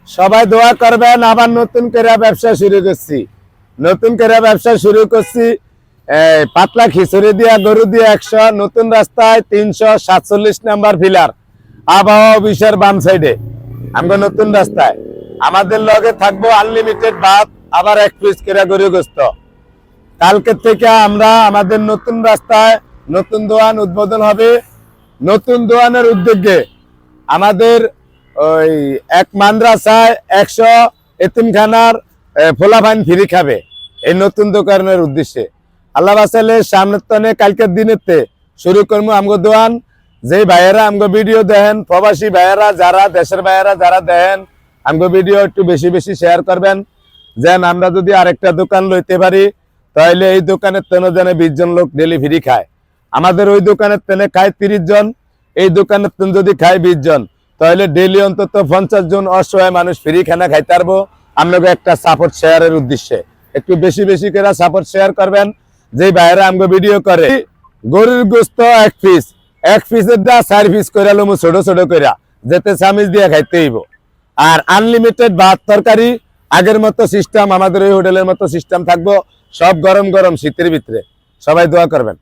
সবাই দোয়া করবেন। আবার নতুন করে ব্যবসা শুরু করছি পাতলা খিচুড়ি দিয়া গরু দিয়ে 100, নতুন রাস্তায় 347 নাম্বার পিলার, আবহাওয়া অফিসের বাম সাইডে আমরা নতুন রাস্তায়। আমাদের লগে থাকবো আনলিমিটেড ভাত, আবার 1 পিস করে গরু গোস্ত। কালকে থেকে আমরা আমাদের নতুন রাস্তায় নতুন দোকান উদ্বোধন হবে। নতুন দোকানের উদ্যোগে আমাদের ওই এক মাদ্রাসায় 100 এতিমখানার ফোলাফাইন ফ্রি খাবে এই নতুন দোকানের উদ্দেশ্যে। আল্লাহ বাসালে সামনের তনে কালকের দিনেতে শুরু করবো আমগো দোকান। যে ভাইয়েরা আমগো ভিডিও দেখেন, প্রবাসী ভাইয়েরা যারা, দেশের ভাইয়েরা যারা দেখেন, আমগো ভিডিও একটু বেশি বেশি শেয়ার করবেন, যেন আমরা যদি আরেকটা দোকান লইতে পারি তাহলে এই দোকানের তেনে যেন 20 জন লোক ডেলি ফ্রি খায়। আমাদের ওই দোকানের তেনে খায় 30 জন, এই দোকানের তেনে যদি খায় 20 জন, তাহলে ডেলি অন্তত 50 জন অসহায় মানুষ ফ্রি খানা খাইতে পারবো। আপনাকে একটা সাপোর্ট শেয়ারের উদ্দেশ্যে একটু বেশি বেশি করে সাপোর্ট শেয়ার করবেন। যে বাইরে আমগো ভিডিও করে গরুর গোস্ত 1 পিস, 1 পিসের দা 4 পিস করে লমু ছোট ছোট করে, যেতে চামিচ দিয়ে খাইতে হইব। আর আনলিমিটেড ভাত তরকারি আগের মতো সিস্টেম, আমাদের ওই হোটেলের মতো সিস্টেম থাকবো, সব গরম গরম শীতের ভিতরে। সবাই দোয়া করবেন।